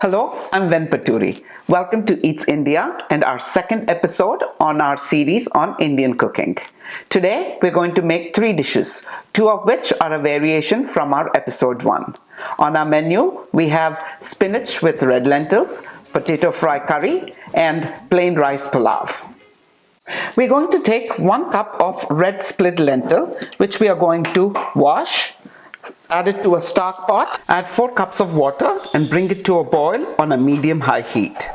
Hello, I'm Ven Paturi. Welcome to Eats India and our second episode on our series on Indian cooking. Today we're going to make three dishes, two of which are a variation from our episode 1. On our menu we have spinach with red lentils, potato fry curry and plain rice pulao. We're going to take 1 cup of red split lentil which we are going to wash. Add it to a stock pot, add 4 cups of water and bring it to a boil on a medium-high heat.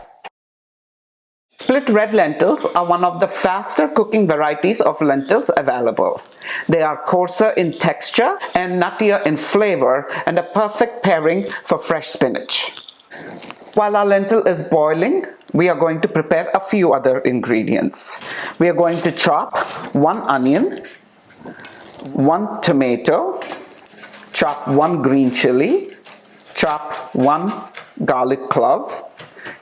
Split red lentils are one of the faster cooking varieties of lentils available. They are coarser in texture and nuttier in flavor and a perfect pairing for fresh spinach. While our lentil is boiling, we are going to prepare a few other ingredients. We are going to chop 1 onion, 1 tomato, chop 1 green chili, chop 1 garlic clove.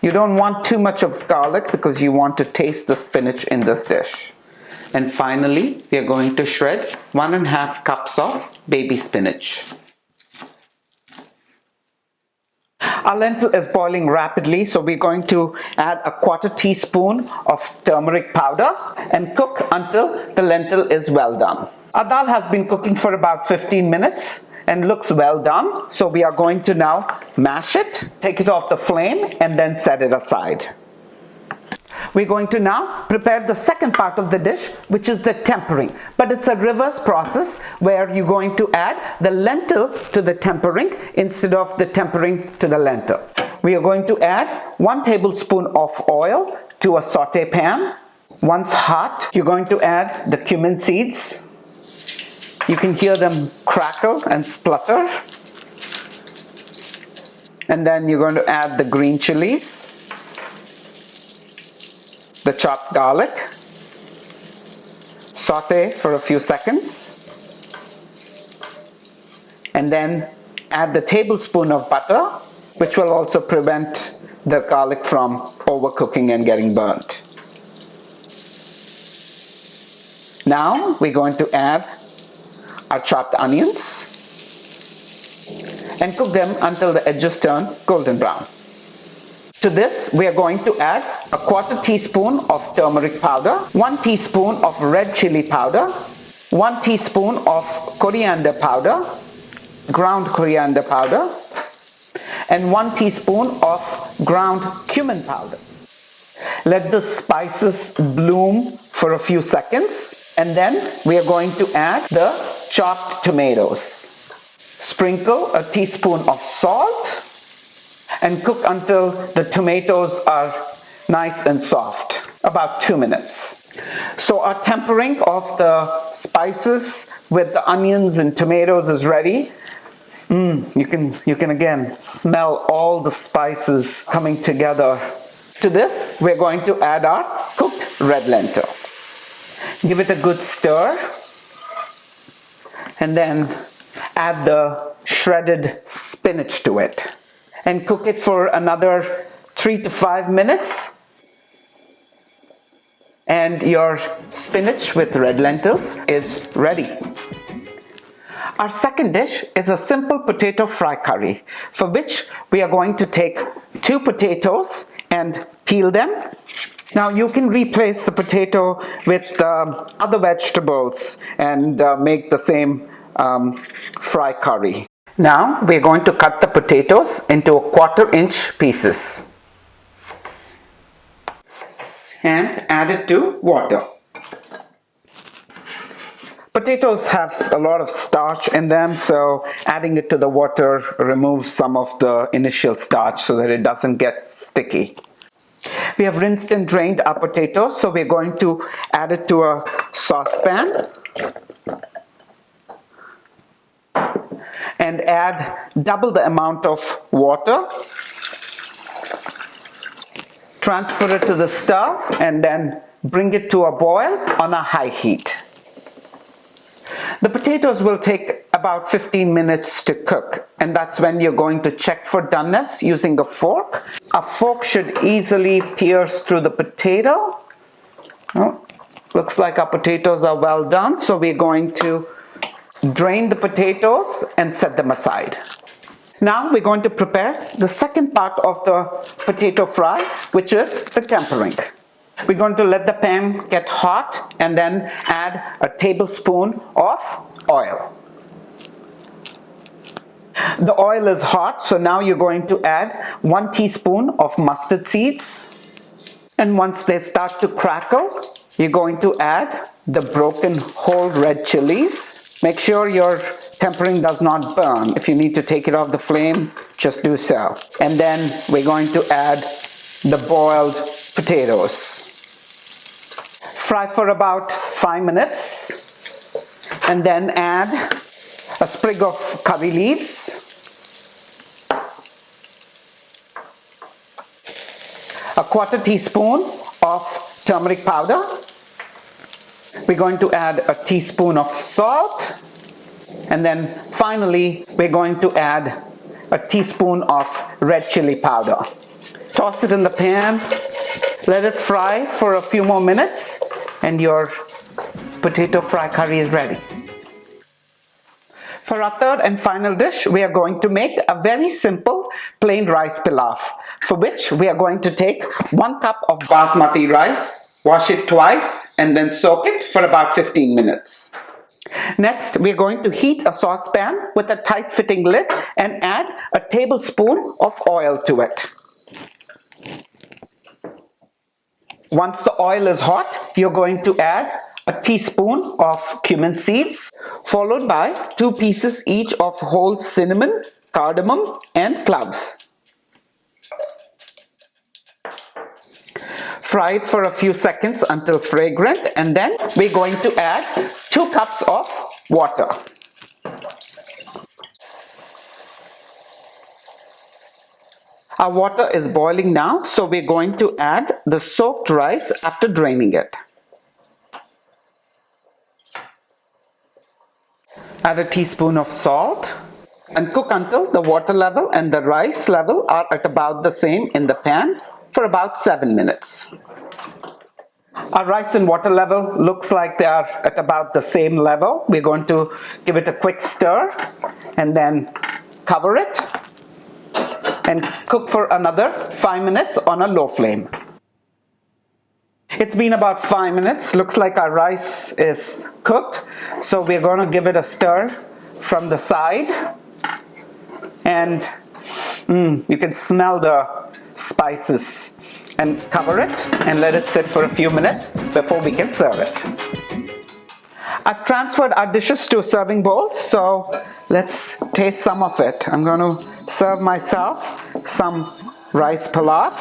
You don't want too much of garlic because you want to taste the spinach in this dish. And finally, we are going to shred 1.5 cups of baby spinach. Our lentil is boiling rapidly, so we're going to add a 1/4 teaspoon of turmeric powder and cook until the lentil is well done. Our dal has been cooking for about 15 minutes and looks well done, so we are going to now mash it, take it off the flame and then set it aside. We're going to now prepare the second part of the dish, which is the tempering, but it's a reverse process where you're going to add the lentil to the tempering instead of the tempering to the lentil. We are going to add 1 tablespoon of oil to a saute pan. Once hot, you're going to add the cumin seeds. You can hear them crackle and splutter. And then you're going to add the green chilies, the chopped garlic, saute for a few seconds, and then add the tablespoon of butter, which will also prevent the garlic from overcooking and getting burnt. Now we're going to add our chopped onions and cook them until the edges turn golden brown. To this we are going to add a 1/4 teaspoon of turmeric powder, 1 teaspoon of red chili powder, 1 teaspoon of coriander powder, ground coriander powder, and 1 teaspoon of ground cumin powder. Let the spices bloom for a few seconds and then we are going to add the chopped tomatoes. Sprinkle a teaspoon of salt and cook until the tomatoes are nice and soft, about 2 minutes. So our tempering of the spices with the onions and tomatoes is ready. You can again smell all the spices coming together. To this, we're going to add our cooked red lentil. Give it a good stir and then add the shredded spinach to it and cook it for another 3 to 5 minutes. And your spinach with red lentils is ready. Our second dish is a simple potato fry curry, for which we are going to take 2 potatoes and peel them. Now you can replace the potato with other vegetables and make the same fry curry. Now we're going to cut the potatoes into 1/4 inch pieces and add it to water. Potatoes have a lot of starch in them, so adding it to the water removes some of the initial starch so that it doesn't get sticky. We have rinsed and drained our potatoes, so we're going to add it to a saucepan and add double the amount of water. Transfer it to the stove and then bring it to a boil on a high heat. The potatoes will take about 15 minutes to cook, and that's when you're going to check for doneness using a fork. A fork should easily pierce through the potato. Oh, looks like our potatoes are well done, so we're going to drain the potatoes and set them aside. Now we're going to prepare the second part of the potato fry, which is the tempering. We're going to let the pan get hot and then add a tablespoon of oil. The oil is hot, so now you're going to add 1 teaspoon of mustard seeds. And once they start to crackle, you're going to add the broken whole red chilies. Make sure your tempering does not burn. If you need to take it off the flame, just do so. And then we're going to add the boiled potatoes. Fry for about 5 minutes and then add a sprig of curry leaves, a 1/4 teaspoon of turmeric powder. We're going to add a teaspoon of salt, and then finally we're going to add a teaspoon of red chili powder. Toss it in the pan, let it fry for a few more minutes, and your potato fry curry is ready. For our third and final dish, we are going to make a very simple plain rice pilaf, for which we are going to take 1 cup of basmati rice, wash it twice, and then soak it for about 15 minutes. Next, we are going to heat a saucepan with a tight-fitting lid and add a tablespoon of oil to it. Once the oil is hot, you're going to add a teaspoon of cumin seeds, followed by 2 pieces each of whole cinnamon, cardamom, and cloves. Fry it for a few seconds until fragrant, and then we're going to add 2 cups of water. Our water is boiling now, so we're going to add the soaked rice after draining it. Add a teaspoon of salt and cook until the water level and the rice level are at about the same in the pan for about 7 minutes. Our rice and water level looks like they are at about the same level. We're going to give it a quick stir and then cover it and cook for another 5 minutes on a low flame. It's been about 5 minutes. Looks like our rice is cooked. So we're going to give it a stir from the side. And you can smell the spices. And cover it and let it sit for a few minutes before we can serve it. I've transferred our dishes to a serving bowl, so let's taste some of it. I'm going to serve myself some rice pilaf,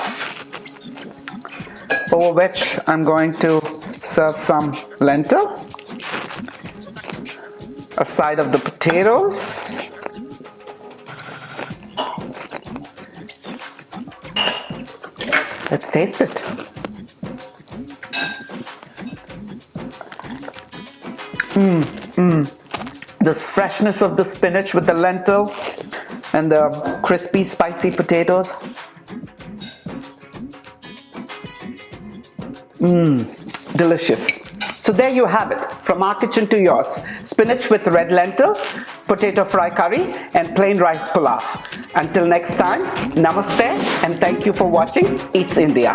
over which I'm going to serve some lentil, a side of the potatoes, let's taste it. This freshness of the spinach with the lentil and the crispy, spicy potatoes. Delicious. So there you have it, from our kitchen to yours. Spinach with red lentil, potato fry curry, and plain rice pilaf. Until next time, namaste, and thank you for watching Eats India.